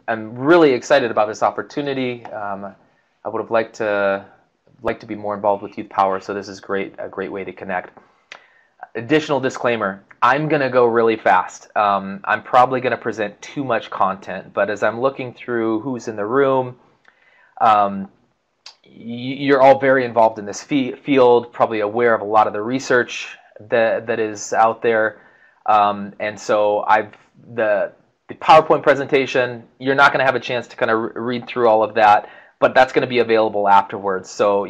I'm really excited about this opportunity. I would have liked to be more involved with Youth Power, so this is a great way to connect. Additional disclaimer, I'm going to go really fast. I'm probably going to present too much content, but as I'm looking through who's in the room, you're all very involved in this field, probably aware of a lot of the research that is out there, and so the PowerPoint presentation, you're not going to have a chance to kind of read through all of that, but that's going to be available afterwards. So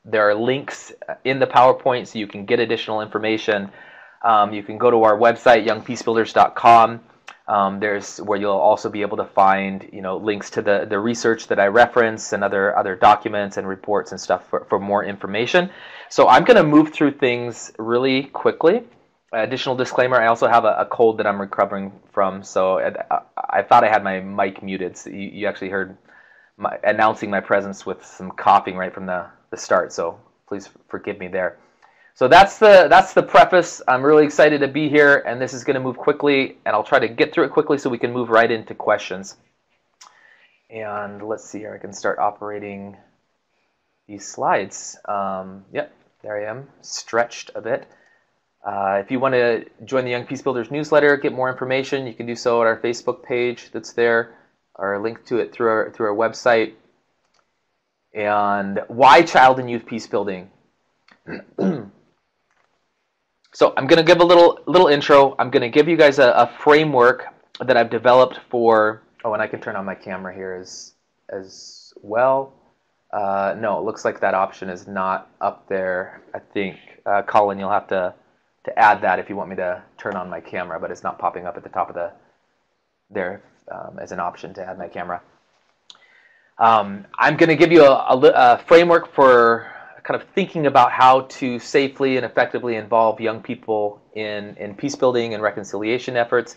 there are links in the PowerPoint so you can get additional information. You can go to our website, youngpeacebuilders.com. There's where you'll also be able to find, links to the research that I reference and other documents and reports and stuff for more information. So I'm going to move through things really quickly. Additional disclaimer, I also have a cold that I'm recovering from, so I thought I had my mic muted. So you actually heard announcing my presence with some coughing right from the start, so please forgive me there. So that's the preface. I'm really excited to be here, and this is going to move quickly, and I'll try to get through it quickly so we can move right into questions. And let's see here, I can start operating these slides. Yep, there I am, stretched a bit. If you want to join the Young Peacebuilders newsletter, get more information, you can do so at our Facebook page that's there, or link to it through our website. And why child and youth peace building? So I'm going to give a little intro. I'm going to give you guys a framework that I've developed for. Oh, and I can turn on my camera here as well. No, it looks like that option is not up there. I think Colin, you'll have to add that if you want me to turn on my camera, but it's not popping up at the top of there as an option to add my camera. I'm going to give you a framework for kind of thinking about how to safely and effectively involve young people in peace building and reconciliation efforts.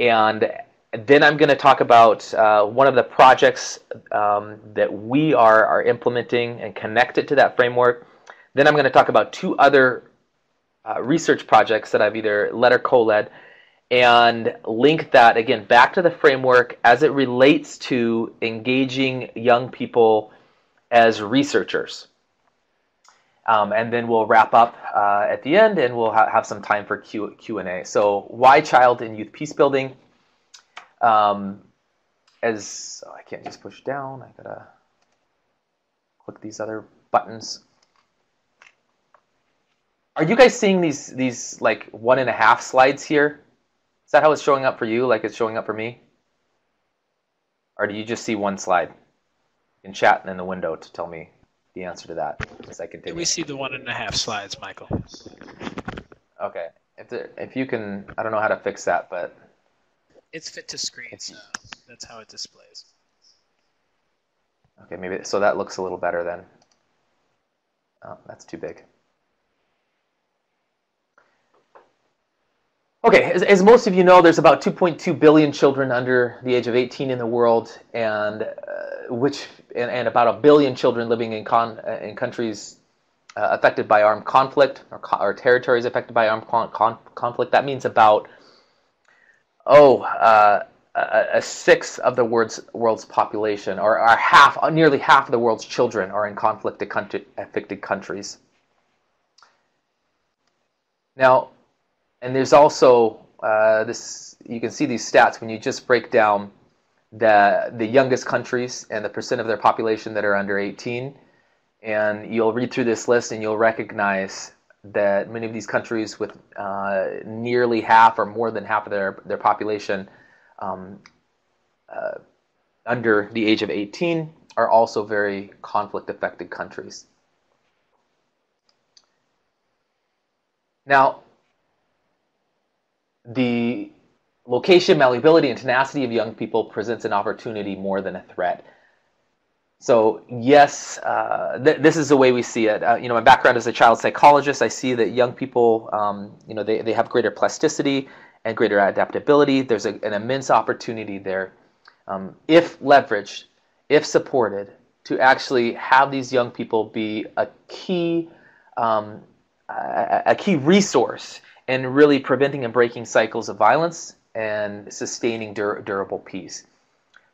And then I'm going to talk about one of the projects that we are implementing and connect it to that framework. Then I'm going to talk about two other research projects that I've either led or co-led, and link that again back to the framework as it relates to engaging young people as researchers. And then we'll wrap up at the end, and we'll have some time for Q&A. So why child and youth peace building? I can't just push down. I gotta click these other buttons. Are you guys seeing these like 1.5 slides here? Is that how it's showing up for you, like it's showing up for me? Or do you just see one slide? You can chat in the window to tell me the answer to that as I continue. We see the 1.5 slides, Michael. Okay. If you can, I don't know how to fix that, but... It's fit to screen, so that's how it displays. Okay, maybe, so that looks a little better then. Oh, that's too big. Okay, as most of you know, there's about 2.2 billion children under the age of 18 in the world, and about 1 billion children living in countries affected by armed conflict, or territories affected by armed conflict. That means about a sixth of the world's population, or nearly half of the world's children are in conflict-affected countries. Now. And there's also you can see these stats when you just break down the youngest countries and the percent of their population that are under 18. And you'll read through this list and you'll recognize that many of these countries with nearly half or more than half of their population under the age of 18 are also very conflict-affected countries. Now, the location, malleability, and tenacity of young people presents an opportunity more than a threat. So yes, this is the way we see it. My background as a child psychologist, I see that young people, they have greater plasticity and greater adaptability. There's an immense opportunity there, if leveraged, if supported, to actually have these young people be a key resource in really preventing and breaking cycles of violence and sustaining durable peace.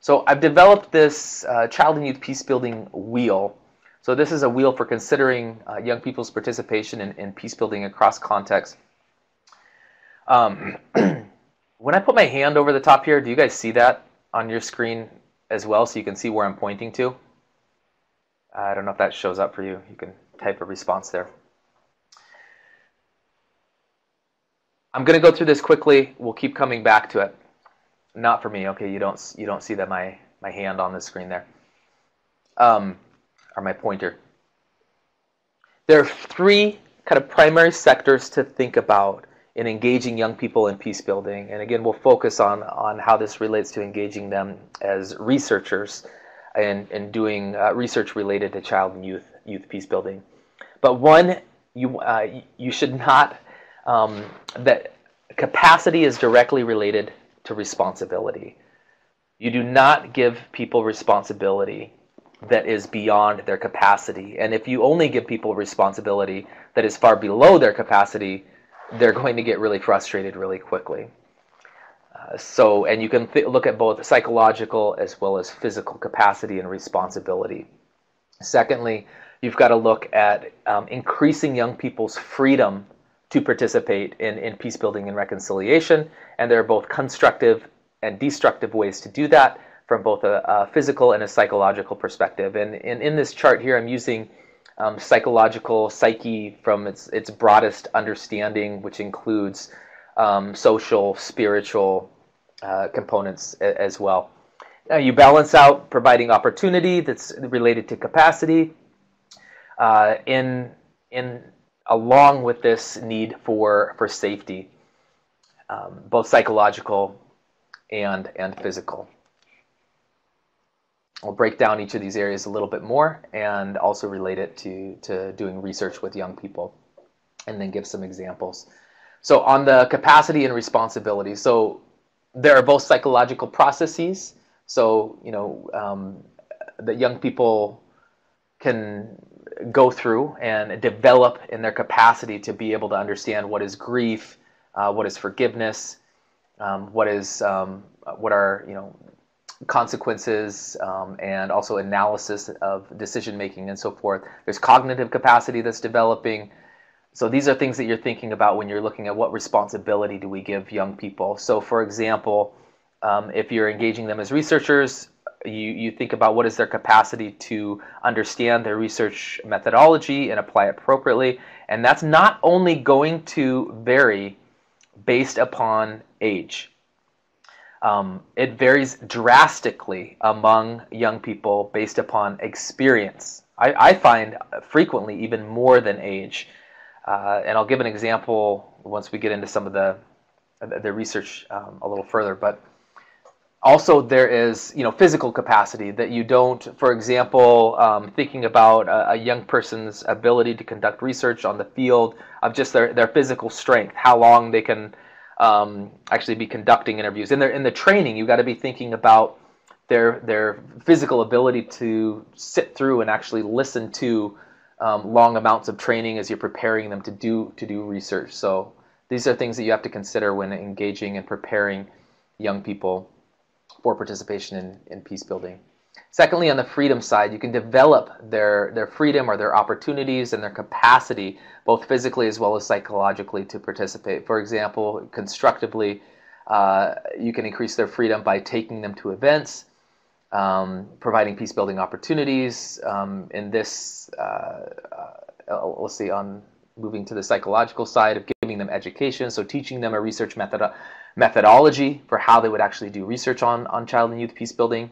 So I've developed this child and youth peacebuilding wheel. So this is a wheel for considering young people's participation in peacebuilding across contexts. When I put my hand over the top here, do you guys see that on your screen as well, so you can see where I'm pointing to? I don't know if that shows up for you. You can type a response there. I'm going to go through this quickly. We'll keep coming back to it. Not for me. Okay, you don't see that my hand on the screen there, or my pointer. There are three kind of primary sectors to think about in engaging young people in peace building, and again, we'll focus on how this relates to engaging them as researchers and doing research related to child and youth peace building. But one, you should not that capacity is directly related to responsibility. You do not give people responsibility that is beyond their capacity. And if you only give people responsibility that is far below their capacity, they're going to get really frustrated really quickly. And you can look at both psychological as well as physical capacity and responsibility. Secondly, you've got to look at increasing young people's freedom to participate in peace building and reconciliation, and there are both constructive and destructive ways to do that from both a physical and a psychological perspective. And in this chart here, I'm using psyche from its broadest understanding, which includes social, spiritual components as well. You balance out providing opportunity that's related to capacity along with this need for safety, both psychological and physical. I'll break down each of these areas a little bit more and also relate it to doing research with young people, and then give some examples. So on the capacity and responsibility, so there are both psychological processes. So that young people can go through and develop in their capacity to be able to understand what is grief, what is forgiveness, what are consequences, and also analysis of decision making and so forth. There's cognitive capacity that's developing. So these are things that you're thinking about when you're looking at what responsibility do we give young people. So for example, if you're engaging them as researchers, you think about what is their capacity to understand their research methodology and apply it appropriately. And that's not only going to vary based upon age. It varies drastically among young people based upon experience. I find frequently even more than age. And I'll give an example once we get into some of the research a little further. But also there is physical capacity that you don't, for example, thinking about a young person's ability to conduct research on the field of just their physical strength, how long they can actually be conducting interviews. In the training, you got to be thinking about their physical ability to sit through and actually listen to long amounts of training as you're preparing them to do research. So these are things that you have to consider when engaging and preparing young people for participation in peace building. Secondly, on the freedom side, you can develop their freedom or their opportunities and their capacity, both physically as well as psychologically, to participate. For example, constructively, you can increase their freedom by taking them to events, providing peace building opportunities. In this, let's see, on moving to the psychological side of giving them education, so teaching them a research methodology for how they would actually do research on child and youth peace building.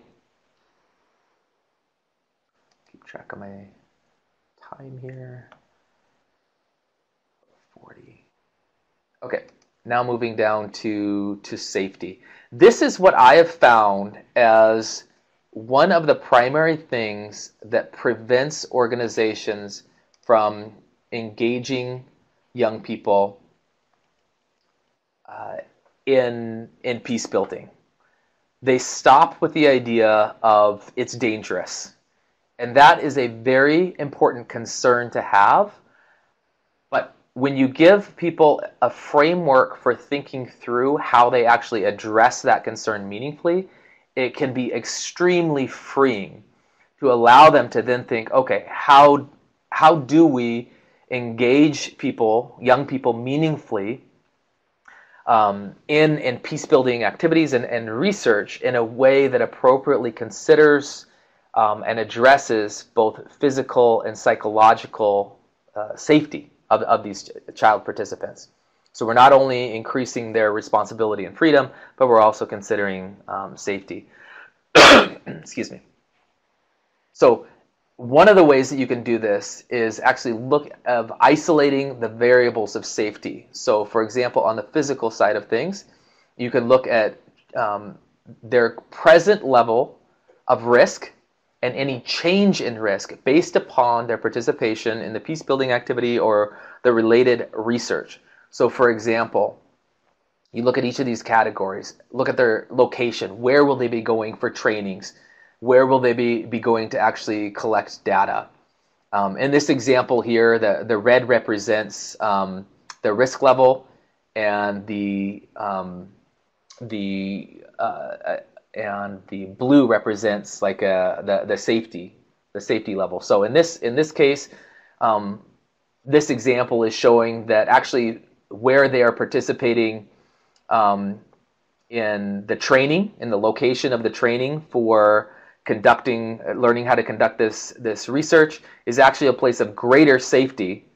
Keep track of my time here. 40. Okay, now moving down to safety. This is what I have found as one of the primary things that prevents organizations from engaging young people in peace building. They stop with the idea of it's dangerous. And that is a very important concern to have. But when you give people a framework for thinking through how they actually address that concern meaningfully, it can be extremely freeing to allow them to then think, okay, how do we engage people, young people, meaningfully in peace-building activities and research in a way that appropriately considers and addresses both physical and psychological safety of these child participants. So we're not only increasing their responsibility and freedom, but we're also considering safety. Excuse me. So one of the ways that you can do this is actually look at isolating the variables of safety. So for example, on the physical side of things, you can look at their present level of risk and any change in risk based upon their participation in the peace-building activity or the related research. So for example, you look at each of these categories, look at their location. Where will they be going for trainings? Where will they be going to actually collect data? In this example here, the red represents the risk level, and the blue represents like the safety level. So in this case, this example is showing that actually where they are participating in the training, in the location of the training for learning how to conduct this research, is actually a place of greater safety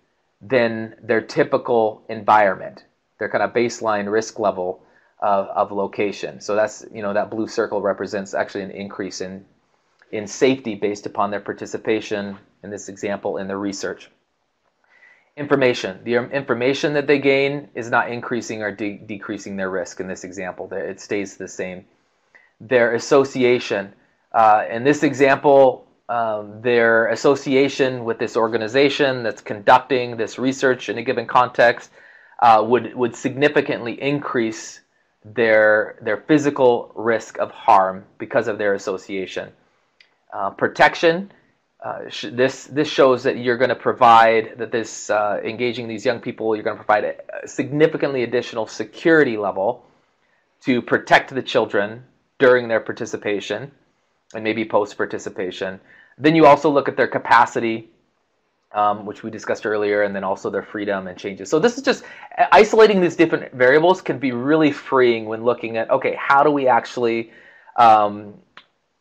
than their typical environment, their kind of baseline risk level of location. So that's, that blue circle represents actually an increase in safety based upon their participation, in this example, in the research. Information. The information that they gain is not increasing or decreasing their risk in this example. It stays the same. Their association. In this example, their association with this organization that's conducting this research in a given context would significantly increase their physical risk of harm because of their association. Protection. This shows that you're going to provide, that this engaging these young people, you're going to provide a significantly additional security level to protect the children during their participation and maybe post-participation. Then you also look at their capacity, which we discussed earlier, and then also their freedom and changes. So this is just isolating these different variables can be really freeing when looking at, okay, how do we actually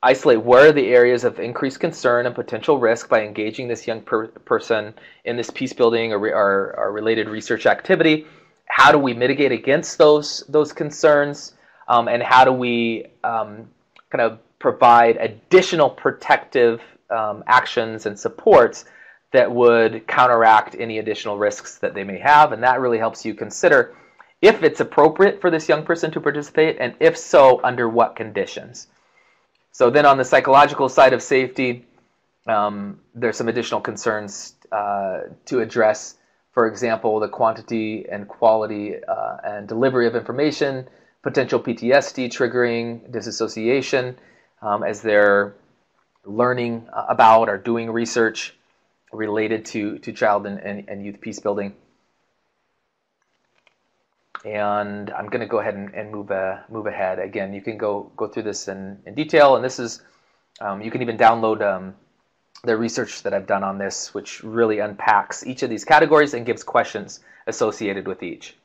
isolate where are the areas of increased concern and potential risk by engaging this young person in this peace building or related research activity? How do we mitigate against those concerns? And how do we kind of provide additional protective actions and supports that would counteract any additional risks that they may have? And that really helps you consider if it's appropriate for this young person to participate, and if so, under what conditions. So then on the psychological side of safety, there's some additional concerns to address. For example, the quantity and quality and delivery of information, potential PTSD triggering disassociation as they're learning about or doing research related to child and youth peace building. And I'm going to go ahead and move ahead. Again, you can go through this in detail, and this is you can even download the research that I've done on this, which really unpacks each of these categories and gives questions associated with each.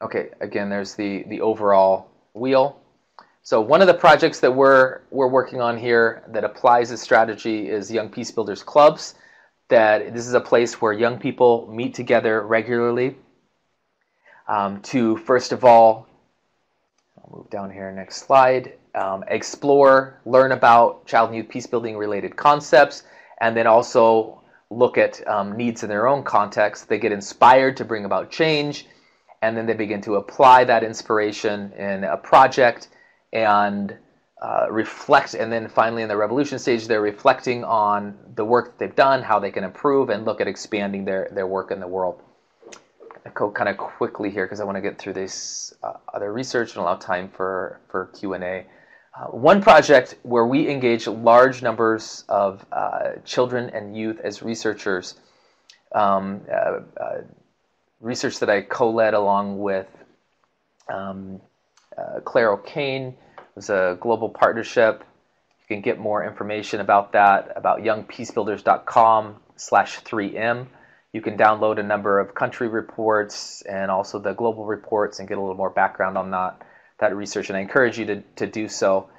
Okay, again, there's the overall wheel. So one of the projects that we're working on here that applies this strategy is Young Peacebuilders clubs. That this is a place where young people meet together regularly to, first of all, I'll move down here, next slide, explore, learn about child and youth peacebuilding related concepts, and then also look at needs in their own context. They get inspired to bring about change, and then they begin to apply that inspiration in a project and reflect, and then finally in the revolution stage, they're reflecting on the work that they've done, how they can improve, and look at expanding their work in the world. I go kind of quickly here because I want to get through this other research and allow time for Q&A. One project where we engage large numbers of children and youth as researchers research that I co-led along with Claire O'Kane. It was a global partnership. You can get more information about that, about youngpeacebuilders.com/3M. You can download a number of country reports and also the global reports and get a little more background on that research, and I encourage you to do so.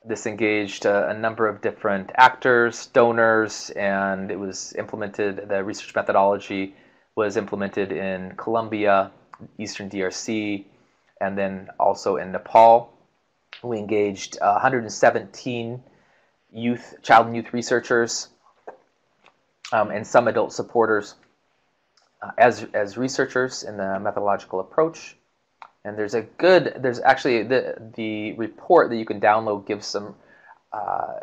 This engaged a number of different actors, donors, and it was implemented, the research methodology was implemented in Colombia, Eastern DRC, and then also in Nepal. We engaged 117 child and youth researchers and some adult supporters as researchers in the methodological approach. And there's actually the report that you can download gives some,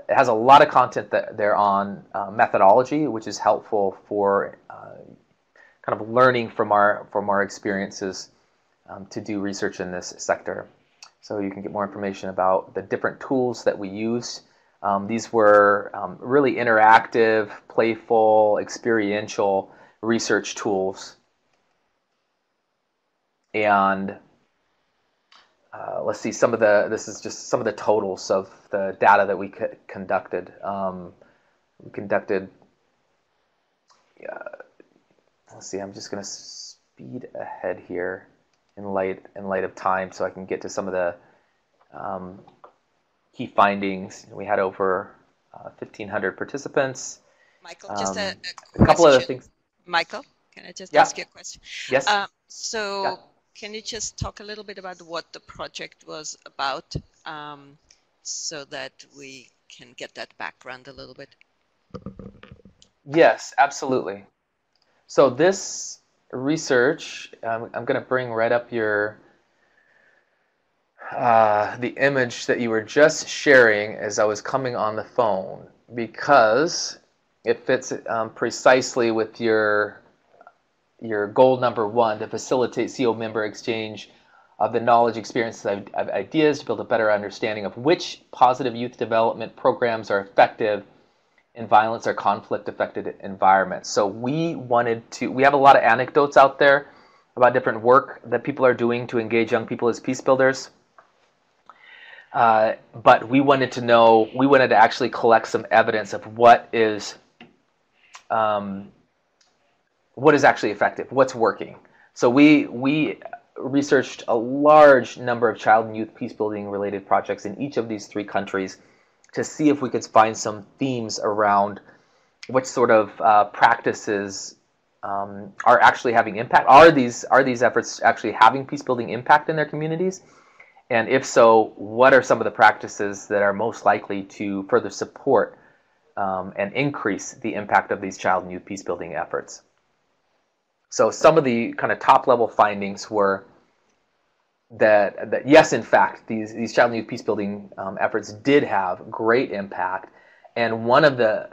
it has a lot of content there on methodology, which is helpful for kind of learning from our experiences to do research in this sector. So you can get more information about the different tools that we use. These were really interactive, playful, experiential research tools. And let's see, this is just some of the totals of the data that we conducted. Let's see, I'm just going to speed ahead here in light of time so I can get to some of the key findings. We had over 1,500 participants. Michael, just a couple other things. Michael, can I just ask you a question? Yes. Can you just talk a little bit about what the project was about, so that we can get that background a little bit? Yes, absolutely. So this research, I'm going to bring right up the image that you were just sharing as I was coming on the phone, because it fits precisely with your goal number 1, to facilitate CO member exchange of the knowledge, experiences, of ideas to build a better understanding of which positive youth development programs are effective in violence or conflict-affected environments. So we have a lot of anecdotes out there about different work that people are doing to engage young people as peace builders. But we wanted to actually collect some evidence of what is actually effective, what's working. So we researched a large number of child and youth peacebuilding related projects in each of these 3 countries to see if we could find some themes around what sort of practices are actually having impact. Are these efforts actually having peacebuilding impact in their communities? And if so, what are some of the practices that are most likely to further support and increase the impact of these child and youth peacebuilding efforts? So some of the kind of top-level findings were that yes, in fact, these child and youth peacebuilding efforts did have great impact, and one of the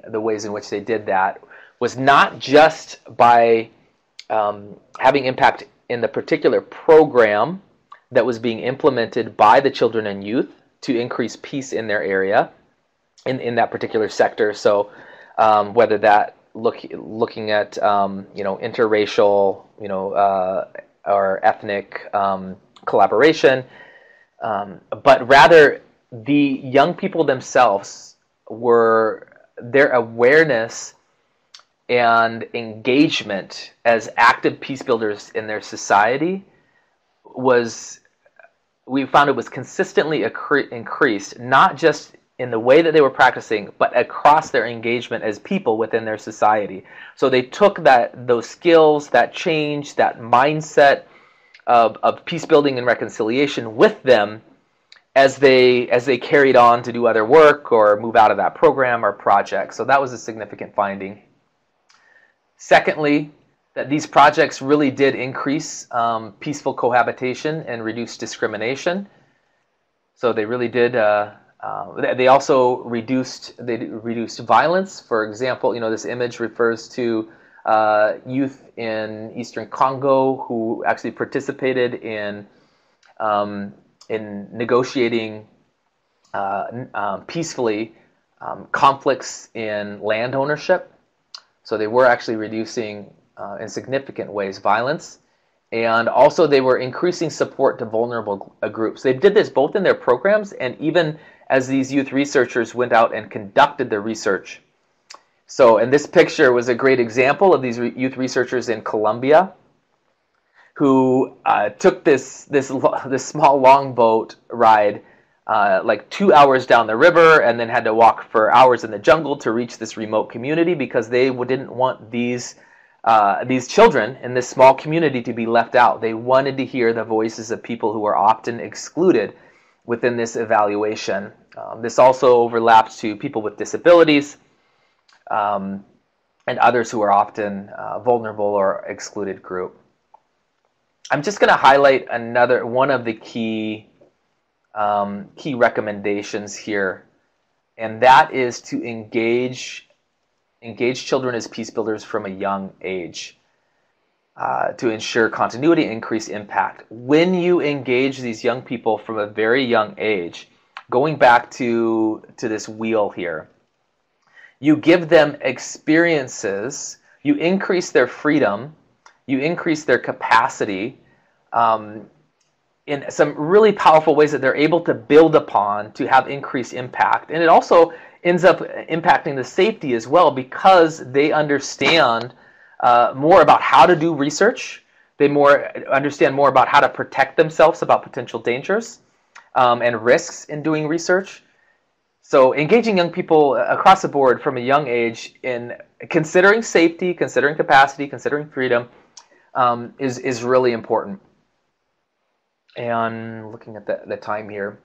ways in which they did that was not just by having impact in the particular program that was being implemented by the children and youth to increase peace in their area, in that particular sector. So whether that looking at interracial, or ethnic collaboration, but rather the young people themselves their awareness and engagement as active peace builders in their society we found it was consistently increased, not just in the way that they were practicing, but across their engagement as people within their society. So they took those skills, that change, that mindset of peace building and reconciliation with them as they carried on to do other work or move out of that program or project. So that was a significant finding. Secondly, that these projects really did increase peaceful cohabitation and reduce discrimination. So they really did. They also reduced violence. For example, this image refers to youth in Eastern Congo who actually participated in negotiating peacefully conflicts in land ownership. So they were actually reducing in significant ways violence, and also they were increasing support to vulnerable groups. They did this both in their programs and even as these youth researchers went out and conducted the research. So, and this picture was a great example of these youth researchers in Colombia who took this small longboat ride like 2 hours down the river and then had to walk for hours in the jungle to reach this remote community because they didn't want these children in this small community to be left out. They wanted to hear the voices of people who are often excluded within this evaluation. This also overlaps to people with disabilities and others who are often vulnerable or excluded group. I'm just going to highlight one of the key recommendations here, and that is to engage children as peace builders from a young age to ensure continuity and increase impact. When you engage these young people from a very young age, going back to this wheel here, you give them experiences, you increase their freedom, you increase their capacity in some really powerful ways that they're able to build upon to have increased impact. And it also ends up impacting the safety as well because they understand more about how to do research. They understand more about how to protect themselves about potential dangers and risks in doing research. So engaging young people across the board from a young age in considering safety, considering capacity, considering freedom is really important. And looking at the time here,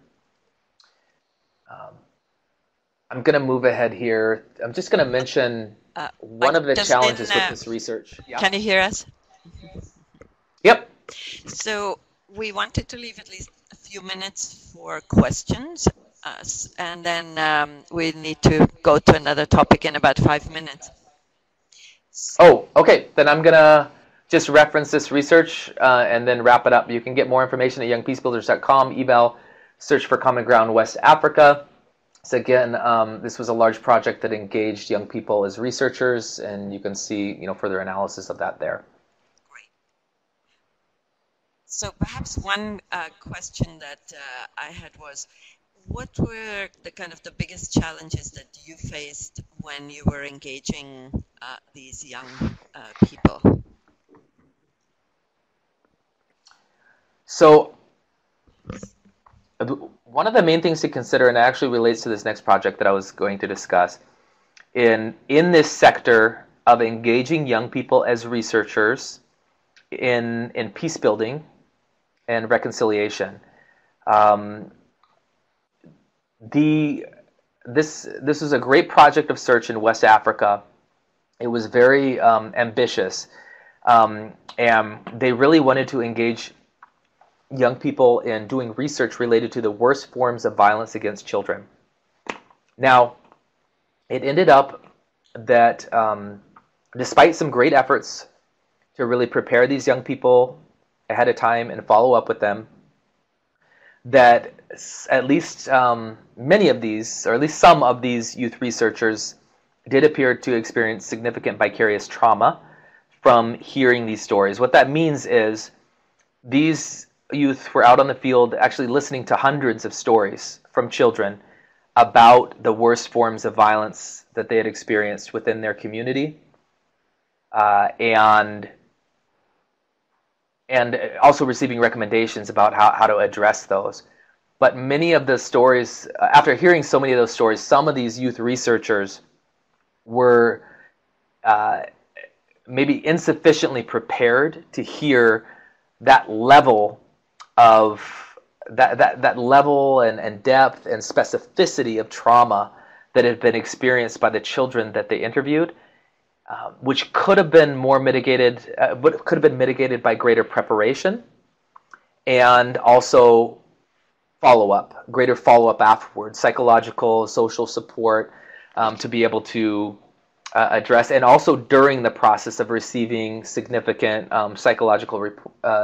I'm going to move ahead here. I'm just going to mention one of the challenges with this research. Yeah. Can you hear us? Yep. So we wanted to leave at least a few minutes for questions, and then we need to go to another topic in about 5 minutes. Oh, okay. Then I'm going to just reference this research and then wrap it up. You can get more information at youngpeacebuilders.com, eval, search for Common Ground West Africa. So again, this was a large project that engaged young people as researchers, and you can see further analysis of that there. Great. So perhaps one question that I had was, what were the biggest challenges that you faced when you were engaging these young people? So one of the main things to consider, and it actually relates to this next project that I was going to discuss, in this sector of engaging young people as researchers in peace building and reconciliation, this was a great project of search in West Africa. It was very ambitious, and they really wanted to engage young people in doing research related to the worst forms of violence against children. Now, it ended up that despite some great efforts to really prepare these young people ahead of time and follow up with them, that at least many of these, or at least some of these youth researchers did appear to experience significant vicarious trauma from hearing these stories. What that means is these youth were out on the field actually listening to hundreds of stories from children about the worst forms of violence that they had experienced within their community, and also receiving recommendations about how to address those. But many of the stories, after hearing so many of those stories, some of these youth researchers were maybe insufficiently prepared to hear that level of that level and depth and specificity of trauma that had been experienced by the children that they interviewed, which could have been more mitigated, but could have been mitigated by greater preparation and also greater follow-up afterwards, psychological, social support to be able to address, and also during the process of receiving significant psychological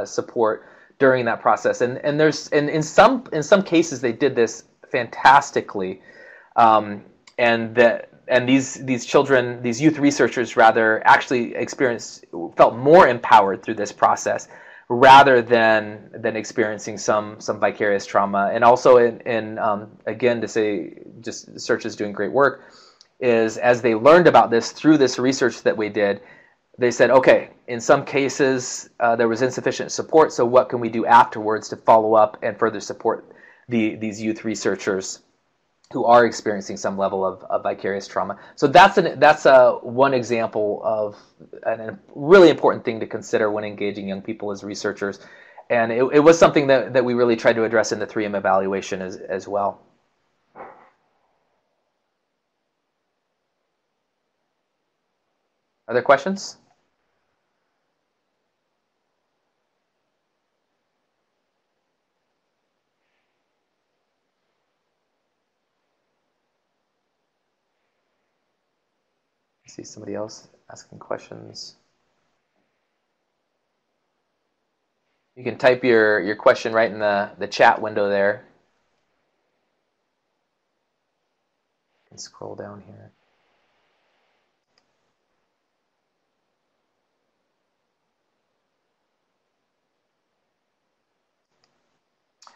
support during that process. And in some cases they did this fantastically, and that and these children, these youth researchers rather, actually felt more empowered through this process, rather than experiencing some vicarious trauma. And also, in again, to say, just Search is doing great work, is as they learned about this through this research that we did, they said, okay, in some cases there was insufficient support, so what can we do afterwards to follow up and further support these youth researchers who are experiencing some level of vicarious trauma. So that's one example of a really important thing to consider when engaging young people as researchers. And it was something that we really tried to address in the 3M evaluation as well. Are there questions? I see somebody else asking questions. You can type your question right in the chat window there. You can scroll down here.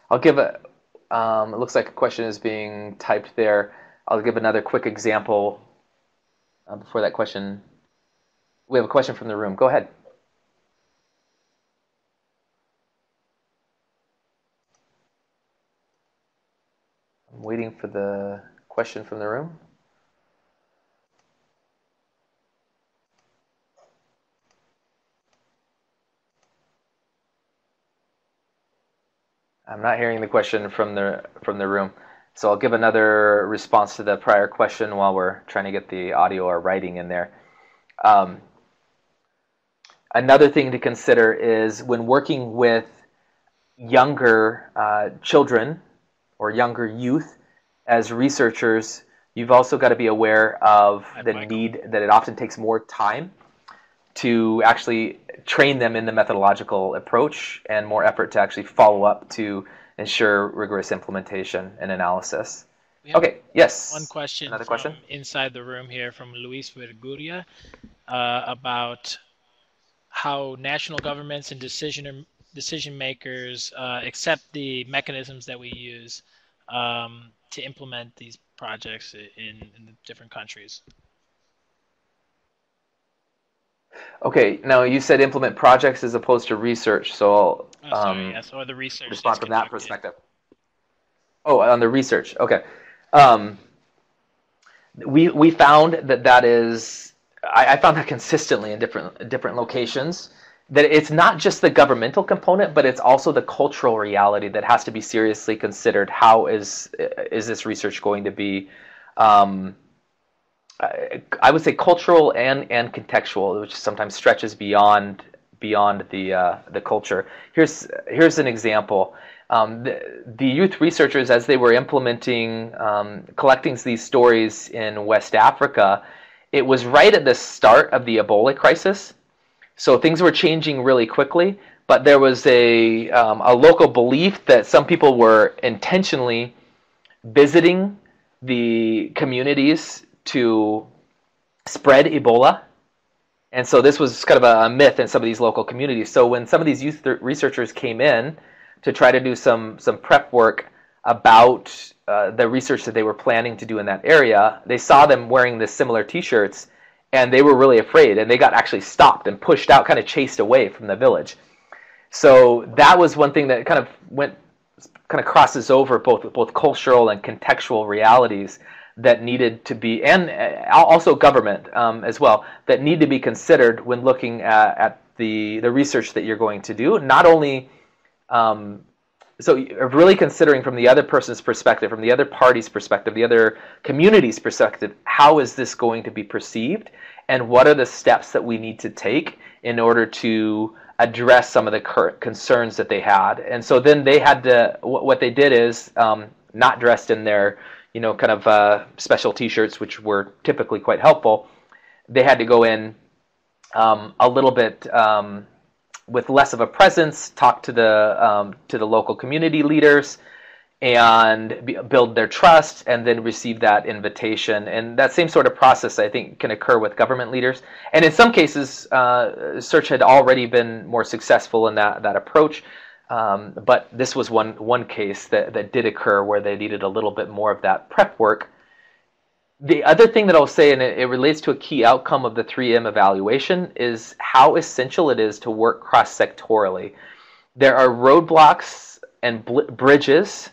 I'll give it looks like a question is being typed there. I'll give another quick example before that question. We have a question from the room. Go ahead. I'm waiting for the question from the room. I'm not hearing the question from the room. So I'll give another response to the prior question while we're trying to get the audio or writing in there. Another thing to consider is when working with younger children or younger youth as researchers, you've also got to be aware of the need that it often takes more time to actually train them in the methodological approach and more effort to actually follow up to ensure rigorous implementation and analysis. Okay, yes. One question. Another question? Inside the room here from Luis Verguria about how national governments and decision makers accept the mechanisms that we use to implement these projects in the different countries. Okay, now you said implement projects as opposed to research, so I'll yes, or the research respond from that perspective. Oh, on the research, okay. We found that is, I found that consistently in different locations, that it's not just the governmental component, but it's also the cultural reality that has to be seriously considered. How is this research going to be I would say cultural and contextual, which sometimes stretches beyond the culture. Here's an example. The youth researchers, as they were implementing, collecting these stories in West Africa, it was right at the start of the Ebola crisis. So things were changing really quickly, but there was a local belief that some people were intentionally visiting the communities to spread Ebola. And so this was kind of a myth in some of these local communities. So when some of these youth researchers came in to try to do some prep work about the research that they were planning to do in that area, they saw them wearing the similar t-shirts, and they were really afraid, and they got actually stopped and pushed out, kind of chased away from the village. So that was one thing that kind of crosses over both cultural and contextual realities that needed to be, and also government as well, that need to be considered when looking at the research that you're going to do. Not only, so really considering from the other person's perspective, from the other party's perspective, the other community's perspective, how is this going to be perceived, and what are the steps that we need to take in order to address some of the current concerns that they had. And so then they had to, what they did is, not dressed in their kind of special t-shirts, which were typically quite helpful. They had to go in a little bit with less of a presence, talk to the local community leaders, and build their trust, and then receive that invitation. And that same sort of process, I think, can occur with government leaders. And in some cases, Search had already been more successful in that approach. But this was one case that did occur where they needed a little bit more of that prep work. The other thing that I'll say, and it relates to a key outcome of the 3M evaluation, is how essential it is to work cross-sectorally. There are roadblocks and bridges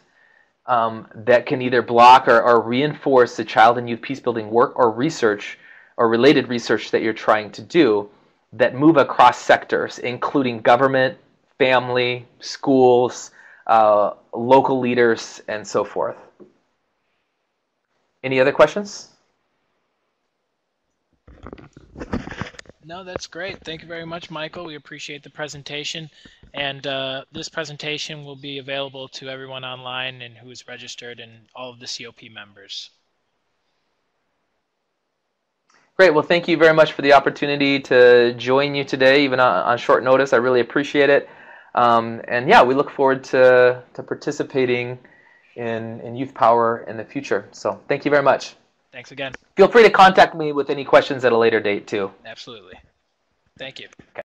that can either block or reinforce the child and youth peacebuilding work or research or related research that you're trying to do that move across sectors, including government, family, schools, local leaders, and so forth. Any other questions? No, that's great. Thank you very much, Michael. We appreciate the presentation. And this presentation will be available to everyone online and who is registered and all of the COP members. Great. Well, thank you very much for the opportunity to join you today, even on short notice. I really appreciate it. And yeah, we look forward to participating in Youth Power in the future. So thank you very much. Thanks again. Feel free to contact me with any questions at a later date, too. Absolutely. Thank you. Okay.